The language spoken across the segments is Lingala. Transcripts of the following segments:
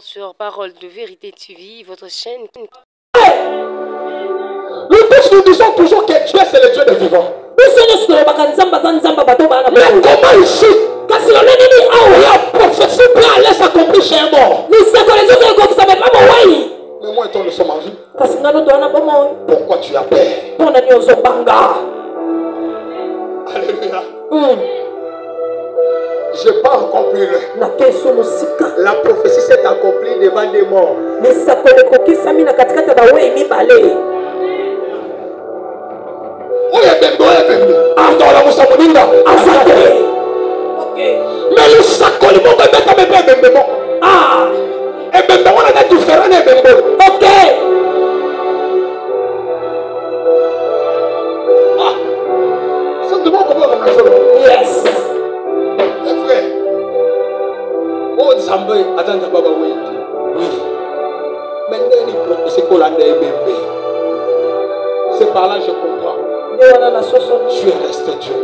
Sur Parole de Vérité TV, votre chaîne. Nous tous nous disons toujours que Dieu c'est le Dieu des vivants. Mais comment ici la prophétie peut aller s'accomplir chez un mort? Mais moi et toi nous sommes en vie. Pourquoi tu as peur? Alléluia. Je n'ai pas encore plus loin. La prophétie s'est accomplie devant des morts. Mais le sacolement de mettre mes pères, ah, et même on a des différents. Ok. Ah, ça me demande comment on a fait. Yes. Oh, Zambé, attends, Baba, oui. Maintenant, c'est qu'on a des bébés. C'est par là que je comprends. Tu es resté Dieu.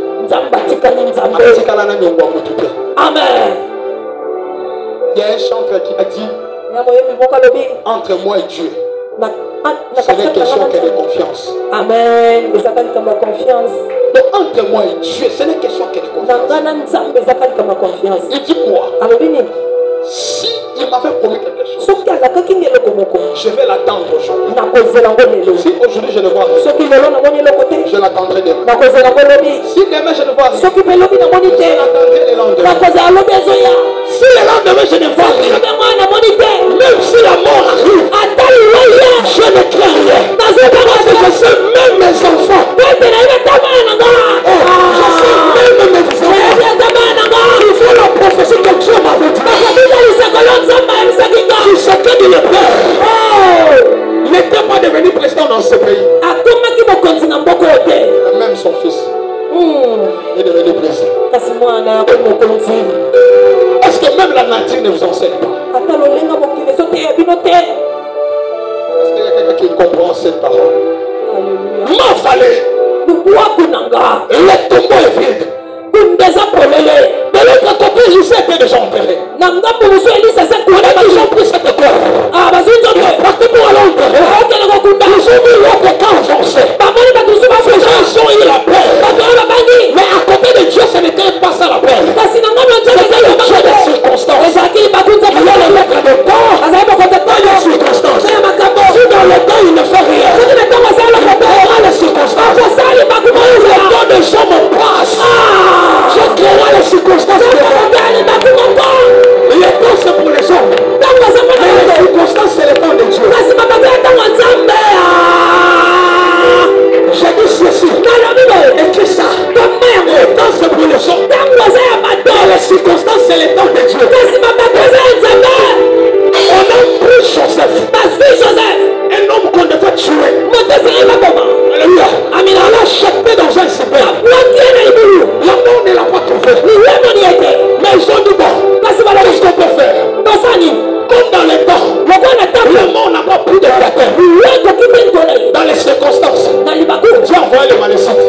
Amen. Il y a un chanteur qui a dit entre moi et Dieu, ce n'est question que de confiance. Amen. Donc entre moi et Dieu, ce n'est question que de confiance. Il dit quoi? Si il m'avait promis quelque chose, je vais l'attendre aujourd'hui. Si aujourd'hui je le vois, je l'attendrai demain. Si demain je le vois, je l'attendrai le lendemain. Si le lendemain je ne vois rien, même si la mort arrive, je ne crains rien. Parce que je sais même mes enfants. Je sais même mes enfants. Il faut la prophétie que Dieu m'avait dit. Tu sais que il est père. Il n'était pas devenu président dans ce pays. Même son fils est devenu président. Est-ce que même la nature ne vous enseigne pas? Est-ce qu'il y a quelqu'un qui comprend cette parole? Ma fallait. Le tombeau est vide. De l'autre côté, Jésus était déjà enterré. On a déjà pris cette terre. Parce que pour aller enterrer, ils ont mis l'autre camp avancé. Les gens ont eu la paix. Mais à côté de Dieu, ce n'était pas ça la paix. C'était le Dieu des circonstances. Il y a le maître de temps. Il y a les circonstances. Si dans le temps, il ne fait rien, il y aura les circonstances. Le temps de gens me passe. Je créerai les circonstances. Le temps c'est pour les hommes. Mais les circonstances c'est le temps de Dieu. J'ai dit ceci. Écris ça. Le temps c'est pour les hommes. Mais les circonstances c'est le temps de Dieu. On a pris Joseph. Un homme qu'on devait tuer. Alléluia. On l'a chopé dans un cyber. La mort ne l'a pas trouvé. Mais ils ont dit bon, qu'est-ce qu'on peut faire? Comme dans les temps, le monde n'a pas pris de terre. Dans les circonstances, Dieu a envoyé les maléfiques.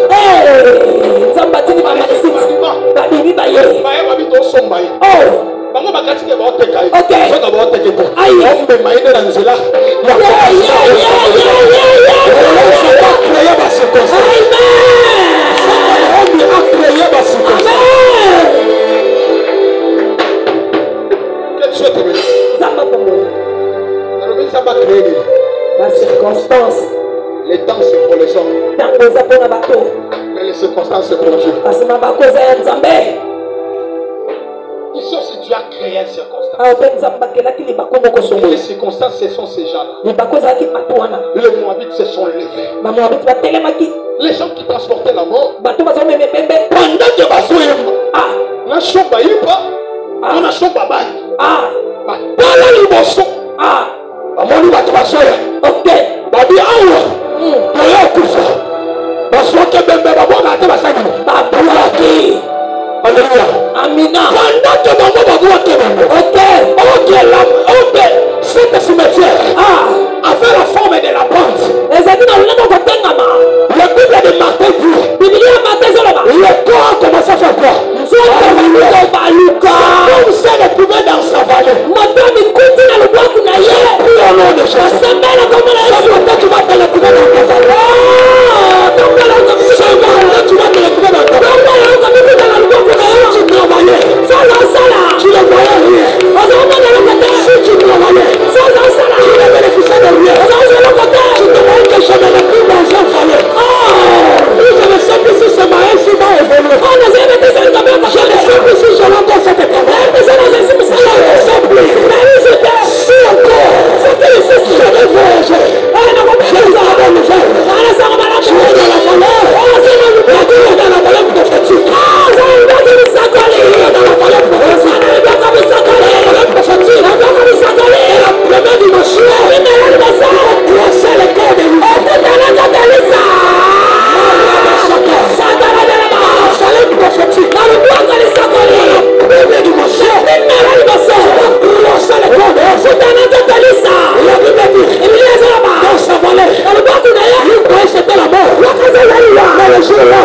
La circonstance. Les temps c'est pour les hommes. Mais les circonstances c'est pour Dieu. Ici aussi Dieu a créé une circonstance. Les circonstances ce sont ces gens-là. Les Moabites se sont levés. Les gens qui transportaient la mort. Pendant que la chambre on a chambre ok. Babi awa. Oya kufa. Basoke bembe babona ate basaki. Babu Amina. Pendant que maman va voir que maman. Ok. Cette cimetière avait la forme de la pente. Le Bible de Martin dit. Le corps a commencé à faire quoi? Comme s'est retrouvé dans sa vallée. J'ai pris au nom de Jésus. Ce matin, tu vas te retrouver dans ta vallée. Ce matin, tu vas te retrouver dans ta vallée. Si tu travaillais, tu ne voyais rien. Si tu travaillais, tu ne bénéficiais de rien. Tu te voyais que je n'avais plus d'argent fallait. Je ne sais plus si ce matin, si m'a évolué. Je ne sais plus si je l'entends cette école. Je ne sais plus. Si encore, je vais voyager. Je vais dans la nouvelle. Je vais dans la valeur. Je vais dans la valeur prophétique. Je vais dans la valeur prophétique. La première dimension, c'est le corps de l'humain. Prophétique. La première dimension, c'est le corps de la Bible dit, dans sa vallée, il croyait que c'était la mort. Mais le jour-là,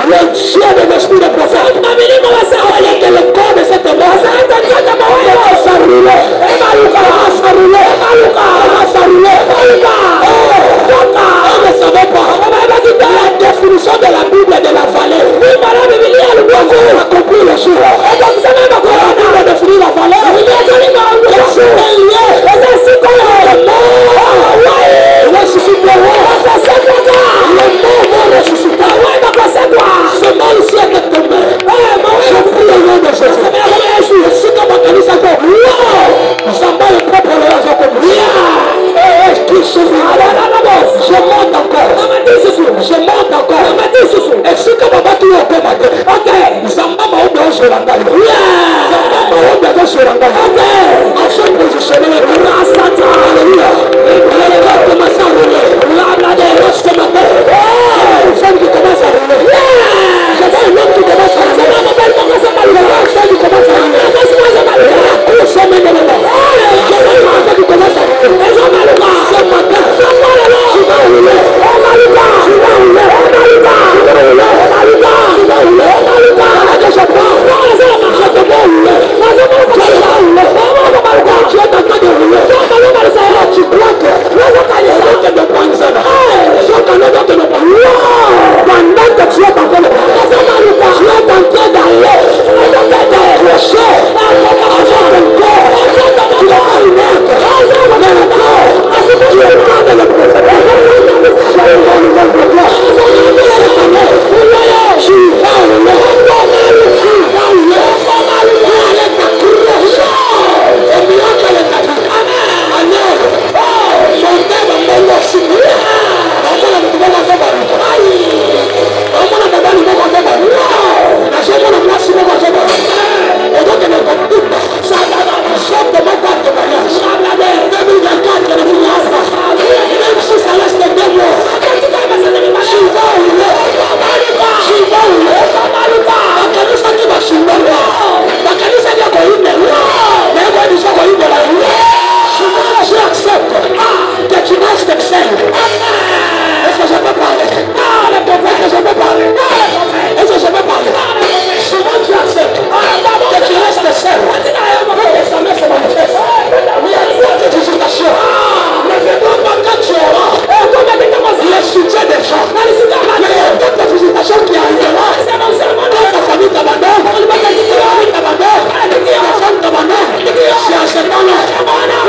le Dieu de l'esprit de prophète, avec le corps de cette mort, ça roulait. On ne savait pas la définition de la Bible et de la vallée. On a compris le jour. On a défini la vallée. Ce mal ici est tombé. Je prie au nom de Jésus. Si tu m'as connu ça, je monte encore. Je monte encore. Et si tu m'as battu au combattre, Zamba m'a oublié sur la taille. Zamba m'a oublié sur la taille. Ensuite, positionner le Rasata. Alléluia. Le gars commence à rouler. La déroche ce matin. Une femme qui commence à rouler. Je vois un homme qui commence à rouler. Une femme qui commence à rouler. La course au milieu de la mort. Je vois une femme qui commence à rouler. Ce matin, tu vas rouler. Tu vas rouler. Je prends. Je te vois rouler. Tu es en train de rouler. Tu crois que de prendre ça. Pendant que tu es en train de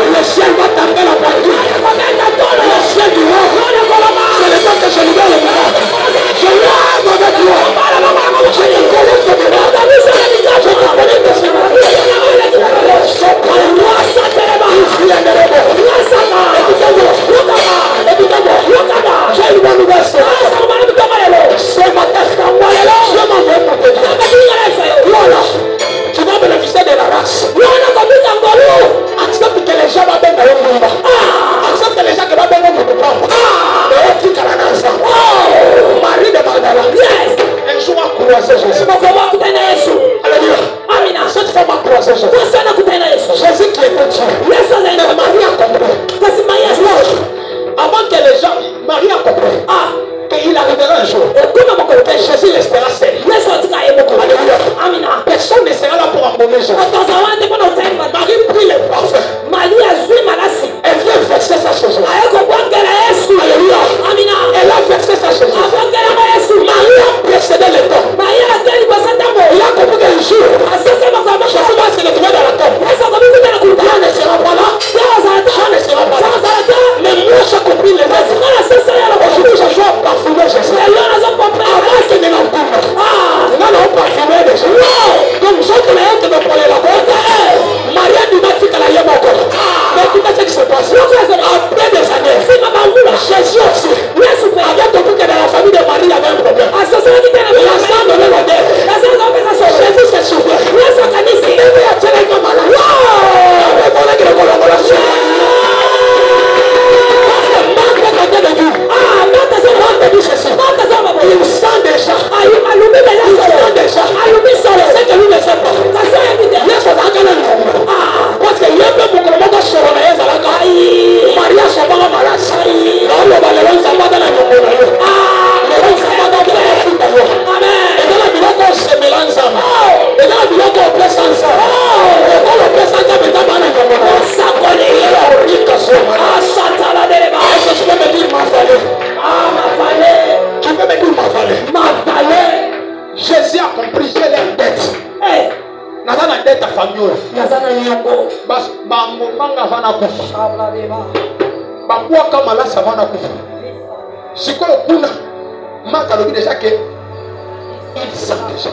le ciel va taper la poitrine. Le ciel du roi. C'est le temps que je libère le malade. Je lève avec toi. Je te connais de malade. Je te connais de ce malade. J'ai une bonne nouvelle. Ce matin, je m'en vais pour te dire. Voilà. Tu vas bénéficier de la race. Accepte que les gens vont bien dans le accepte que les gens qui vont bien dans le prendre. Marie de Magdala. Un jour à croiser Jésus. Alléluia. rencontrer Jésus. Jésus qui était Dieu. Mais Marie a compris. Avant que les gens, Marie a compris. Qu'il arrivera un jour. Que Jésus restera seul. Alléluia. Personne ne sera là pour embaumer Jésus. Marie prit les parfums. Elle vient verser ça chez Jésus. Alléluia. Elle a versé ça chez Jésus. Marie a précédé le temps. Il a compris qu'un jour, Jésus va se retrouver dans la tombe. Dieu ne sera pas là. Jean ne sera pas là. Mais moi, j'ai compris les rêves. Aujourd'hui, je joue à parfumer Jésus. Avant qu'il ne l'entoure. Nous allons parfumer de Jésus. Donc, je te l'ai dit de prendre la porte. Maria dit qu'elle a eu mon corps. Mais écoutez ce qui se passe. Après des années, Jésus aussi avait compris que dans la famille de Marie, il y avait un problème. La sœur de l'Évangile. Jésus s'est souvenu. Il a tiré une malade. Il a volé que le collaboration. Il sent déjà. C'est que lui ne sait pas. Parce que il y a peu beaucoup de choses sur la Maria s'en va malade. Jésus a compris, j'ai l'air dette. Nazana dette à famille. Bas manga vana kufa. Bakwa kama la savana kufa. Siko kuna maka lobi déjà que il sent déjà.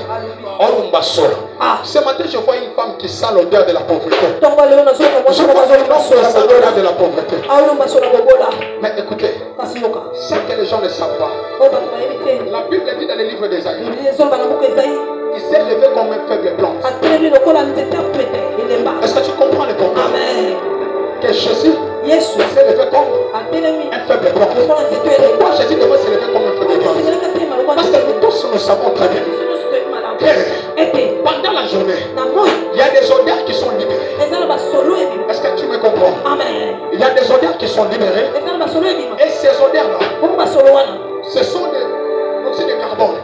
Ce matin, je vois une femme qui sent l'odeur de la pauvreté. Je vois une femme qui sent l'odeur de la pauvreté. Mais écoutez, ce que les gens ne savent pas, la Bible dit dans les livres d'Ésaïe, il s'est levé comme une faible plante. Est-ce que tu comprends le problème? Que Jésus s'est levé comme un faible plante. Pourquoi Jésus devait se lever comme un faible plante? Parce que nous tous nous savons très bien. Pendant la journée, il y a des odeurs qui sont libérées. Est-ce que tu me comprends? Il y a des odeurs qui sont libérées. Et ces odeurs-là, ce sont des oxydes de carbone.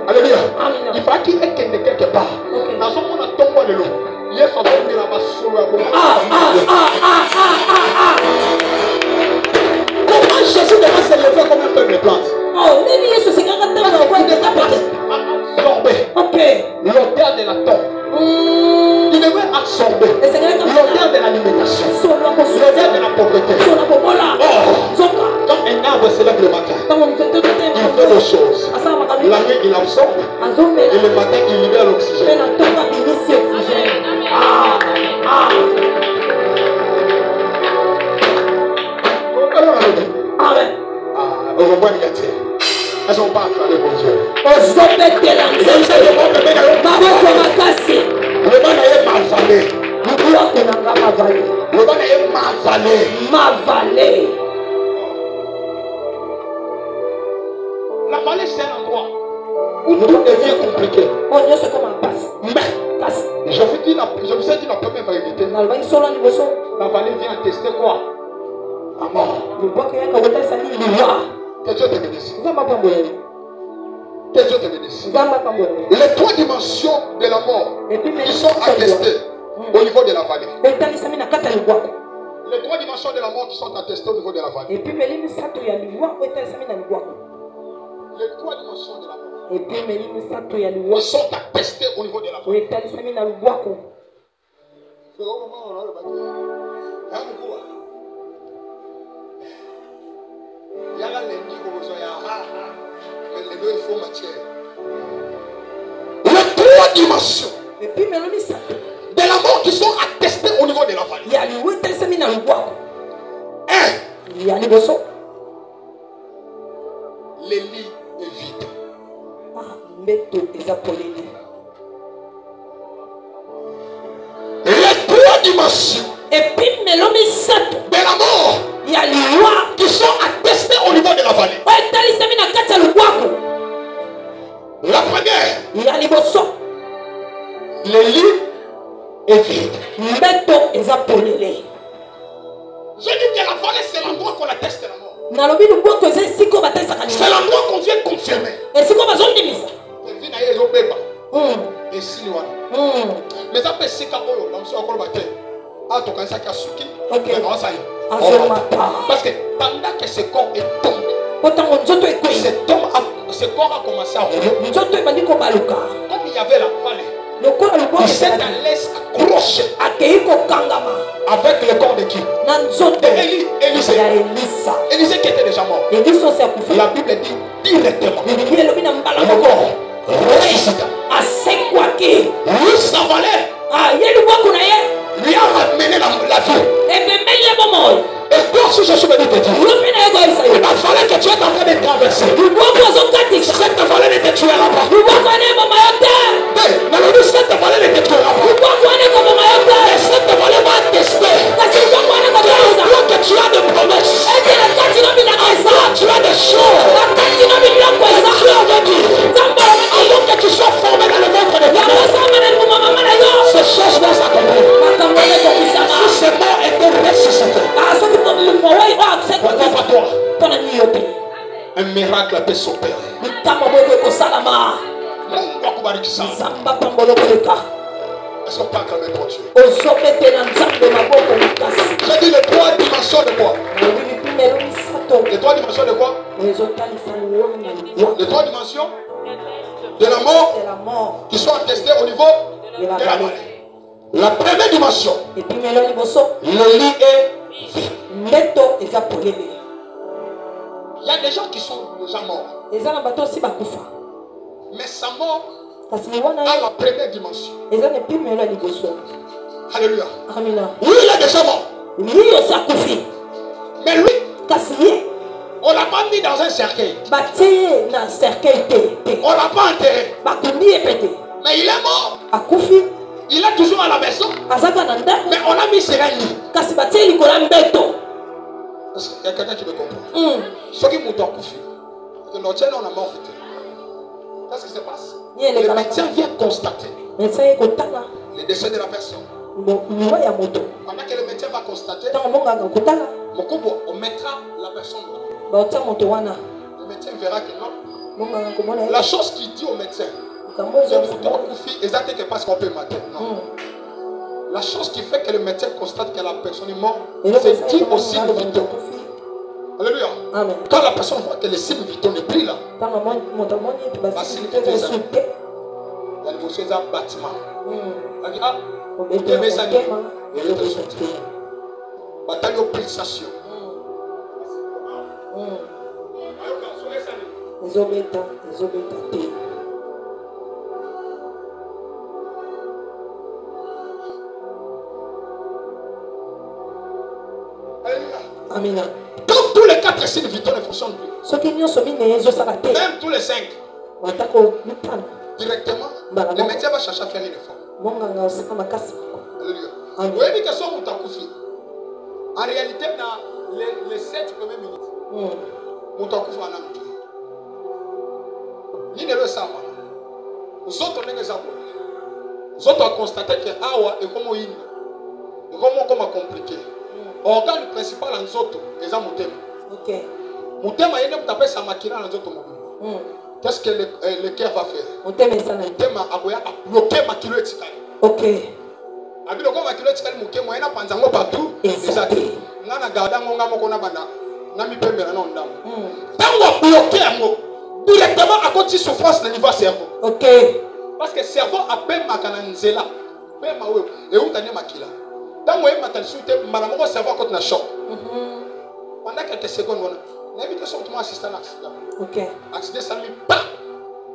Alléluia. Il faut qu'il y ait quelque part. Dans ce monde, on tombe de l'eau. Il y a son nom de la basse. Comment Jésus devait se lever comme un faible plante? Absorber l'odeur de la tombe. Il devait absorber l'odeur de l'alimentation, l'odeur de la pauvreté. Quand un arbre se lève le matin, il fait des choses. La nuit, il absorbe. Et le matin, il libère l'oxygène. Amen. Au revoir, elles ont pas acclamé mon Dieu. Le ban est mal valé. Le ban est mal valé. La vallée, c'est un endroit où tout devient compliqué. Mais je vous ai dit la première vérité. La vallée vient tester quoi? La mort. Que Dieu te bénisse. Que Dieu te bénisse. Les trois dimensions de la mort qui sont attestées au niveau de la vallée. Les trois dimensions de la mort qui sont attestées au niveau de la vallée. Les trois dimensions de la mort qui sont attestées au niveau de la vallée. Les trois dimensions de la mort qui sont attestées au niveau de la vallée. Le lit est vide. Les trois dimensions de la mort qui sont attestées au niveau de la vallée. La première, le lit est vide. Mbeto eza polele. Je dis que la vallée, c'est l'endroit qu'on atteste la mort. Nalobi luboko eza siko batesa kanisa. C'est l'endroit qu'on vient confirmer. Et siko bazondimisa. Et na yezo beba. Et si wana. Mais ça peut sika oyo, dans ce encore bate. Ah to kanisa ka suki. OK. Parce que pendant que ce corps est tombé, ce corps a commencé à rouler. Comme il y avait la vallée, il s'est laissé accrocher avec le corps de qui? Élisée qui était déjà mort. La Bible dit directement le corps ressuscita. Lui s'avalait. Lui a ramené la vie. Et toi, si je suis venu te dire, la vallée que tu es en train de traverser, cette vallée ne te tuera pas. Mais cette vallée ne te tuera pas. Et cette vallée va tester. Que tu as de promesses. Tu as des choses. Avant que tu sois formé dans le ventre de ta mère, ces choses vont s'accomplir. Si ces morts étaient ressuscités, pourquoi pas toi? Un miracle peut s'opérer. Est-ce qu'on peut acclamer ton Dieu? J'ai dit les trois dimensions de quoi? Les trois dimensions de quoi? Les trois dimensions de la mort qui sont attestées au niveau de la vallée. La première dimension, le lit est vide. Il y a des gens qui sont déjà morts. Mais sa mort a la première dimension. Alléluia. Lui, il est déjà mort. Mais lui, on l'a pas mis dans un cercueil. On l'a pas enterré. Mais il est mort. Il est toujours à la maison. Mais on a mis sur un lit. Est-ce qu'il y a quelqu'un qui me comprend? Ce qui m'a couché. Que notre chaîne, on a mort. Qu'est-ce qui se passe? Le médecin vient constater le décès de la personne. Pendant que le médecin va constater, on mettra la personne là. Le médecin verra que non. La chose qu'il dit au médecin, exactement parce qu'on peut mater. Non. La chose qui fait que le médecin constate que la personne est morte, c'est dit aux signes vitaux. Alléluia. Amen. Quand la personne voit que les signes vitaux n'est plus là, la signification est la l'émotion est un bâtiment. Bataille aux pulsations. Amen. Donc tous les quatre signes vitaux ne fonctionnent plus. Même tous les 5. Directement, le médecin va chercher à faire une réforme. Alléluia. Vous voyez que son Moutankoufi, en réalité, dans les 7 premières minutes, Moutankoufi en a mis. Ni ne le savent pas. Nous autres, on est les abonnés. Nous autres, on constate que Awa est comme une. Comment compliqué. Organe principal en Zoto, les Amoutem. Ok. Moutem a été tapé sa maquina en Zoto. Qu'est-ce que le cœur va faire? Moutem a bloqué ma kilo etikali. Ok. Abilo ko ma kilo etikali Moutem a panzango partout. Exact. Nana garda ngonga moko na bana. Na mi pembera na ndam. Tango bloqué yango. Directement à côté de souffrance de niveau cerveau. Ok. Parce que le cerveau a peine makana nzela. Peine ma web. Et où t'as makila? Tant que tu as souhaité, le cerveau a un choc. Pendant quelques secondes, on a l'invitation de assister à l'accident. Ok. Accident, ça lui pas.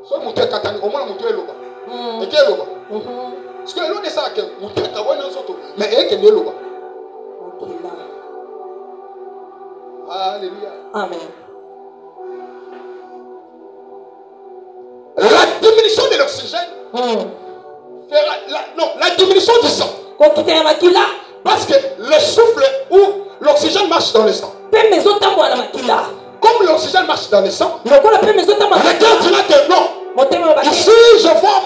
Soit mon Dieu katani, au moins mon Dieu est là. Et qui est là? Parce que l'on est ça que mon Dieu est là. Mais il est là. Alléluia. Amen. La diminution de l'oxygène fera la diminution du sang. Parce que le souffle ou l'oxygène marche dans le sang. Comme l'oxygène marche dans le sang, le cœur dira que non. Ici, je vois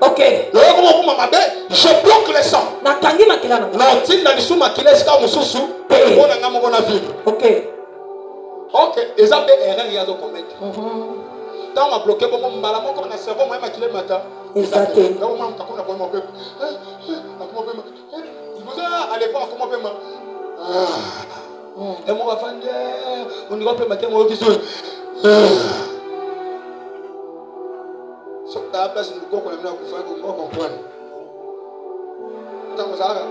Ok. Je bloque le sang. Nakangi makila na. Non, tu n'as pas de sang. Ok. Ok, ils ont des erreurs qu'ils ont commettre. Tant on a bloqué comme on m'a comme on a servi moi maquillé le matin. Exactement. Là on m'a on a comment peut. Comment peut. Vous allez pas comment peut. Et mon enfant on y va plus matin moi qui suis. Sauf ta place nous qu'on aime là pour faire qu'on comprenne. Tant ça va.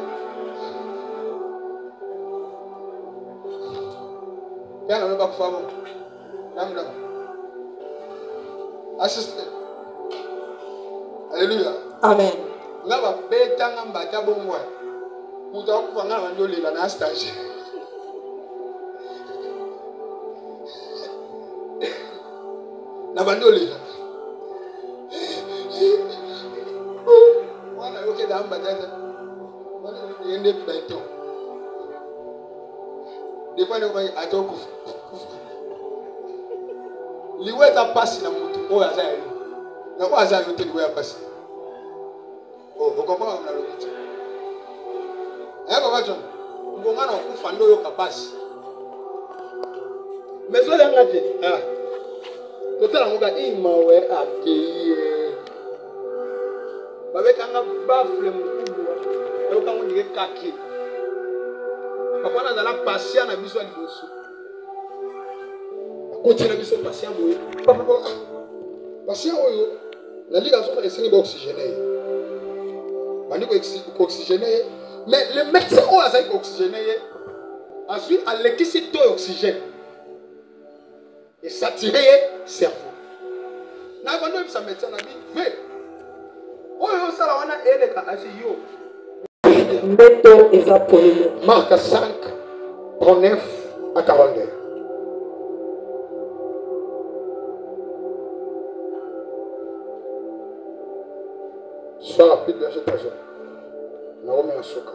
Bien on va faire bon. Assistez. Alléluia. Amen. Nga ba betanga mbata bomwe. Muta okufanga bandolela na stage. Na bandolela. Wana yoke da mbata. Wana yende beto. Depa ne ko atoko. Liwe ta passe na mutu o ya zayo na kwa zayo te liwe ya passe oh vous comprenez na logique papa John ngoma na kufa ndo yo kapasi mezo ya ngate totala ngoka imawe akiye babeka nga bafle mukubwa yo kango ndike kaki papa na zala patient na biso liboso continue biso patient boye papa patient oyo la ligue azoka esini ba oxygéné bandi ko oxygéné mais le médecin oyo azali ko oxygéné ensuite alekisi to oxygène et saturé cerveau na bando ebisa médecin na bi ve oyo osala wana eleka asi yo Mbeto eza polele. Marc 5 39 à 42. Sois rapide de cette personne. Naomi Asuka.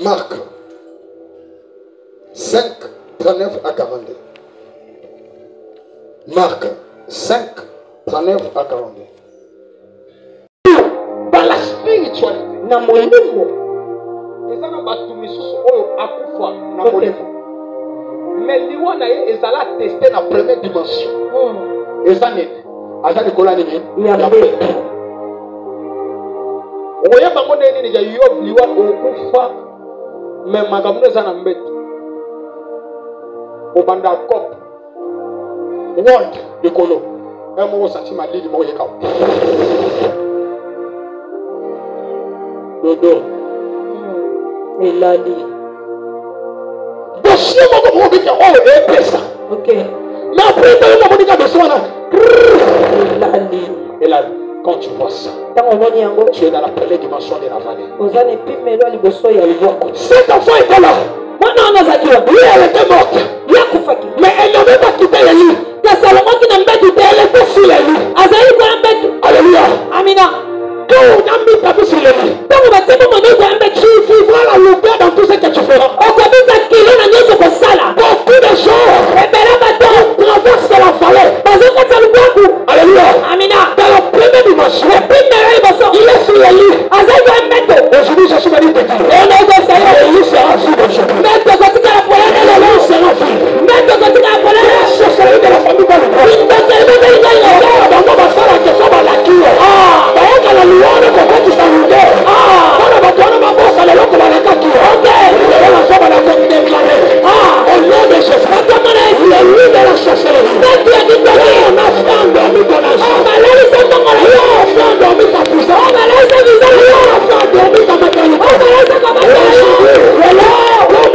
Marc 5 39 à 42. Marc 5 39 à 42. Dans la spiritualité, Na molimo. eza na bato misusu oyo akufa na molimo mais liwa na ye ezala testé na première dimension eza nini aza likolo nini Ya mbeto. okoyeba ngo nde nini ya yo liwa okufa mais makambo eza na mbeto obanda kope wonde likolo moko osati malili moko yekao dodo Elali. dossier moko mobika oyo epesa Ok. mais après ntango monika dossier wana Elali. elali quand tu vois ça Tango moni yango. tu es dans la première dimension de la vallée. Oza ne pimelo liboso ya luboko. Cet enfant est là. Mwana wana zakiwa. Oui, elle était morte. Ya kufaki. Mais elle n'avait pas quitté le lit. Kasalomo kina mbeto te. Elle était sur le lit. Azali kwa mbeto. Alléluia. Amina. Quand on a mis ta vie sur le lit, Tango batemo moni kwa mbeto. tu vivras la longueur dans tout ce que tu feras. Okobika kilo na nyoso kosala. Beaucoup de gens Ebela bato. traversent la vallée. Bazokata luboko. Alléluia. Amina. Dans la première dimension, Pimelo liboso. il est sur le lit. Azali kwa mbeto. Aujourd'hui, je suis venu te dire. Ona ugosaya. Le lit sera vide aujourd'hui. Mbeto katika la polele Le lelo. lit sera vide. Mbeto katika la polele. Ce sera de la famille dans le monde. Mbeto ilibebe ingayo. Bango basala question balakio. Bayaka na luwana kokotisa lude. Bana bato wana babosa lelo kobalakaki. Lelo nazoba na kodeklare. Au nom de Jésus. Le lit de la sorcellerie. On a fait endormi ton argent. On a fait endormi ta puissance. On a fait endormi ta maternité. Aujourd'hui, comme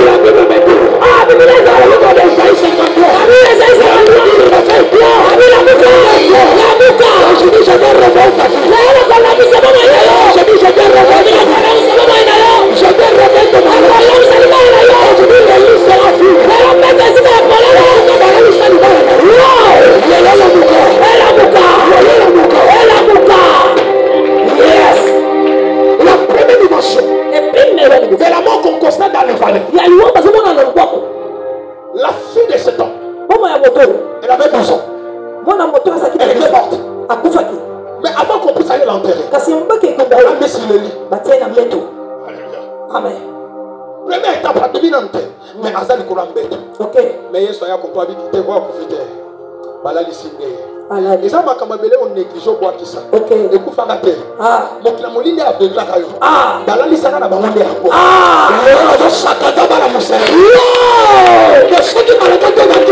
la Bible me dit. Dans le livre d'Ésaïe 53. Je dis, je vais réveiller ta fille. Je dis, je vais réveiller ta fille. Je vais réveiller ton mari. Je dis, le lit sera vide. Yes. La première dimension. C'est la mort qu'on constate dans les vallées. La fille de cet homme, elle avait 12 ans. Elle était morte. Mais avant qu'on puisse aller l'enterrer, on l'a mis sur le lit. Amen. Première étape, la dominante. Mais Azali Koulambet. Ok. Mais il y a un compagnie qui te voit profiter. Voilà les signes. Allah. Les gens m'ont dit on néglige au bois qui ça. Ok. Et coup fagaté. Ah. Mon clamolini est aveugle là. Ah. Dans la liste, on a bandé à quoi. Ah. Le sakata bala moussa. Le saki malaka de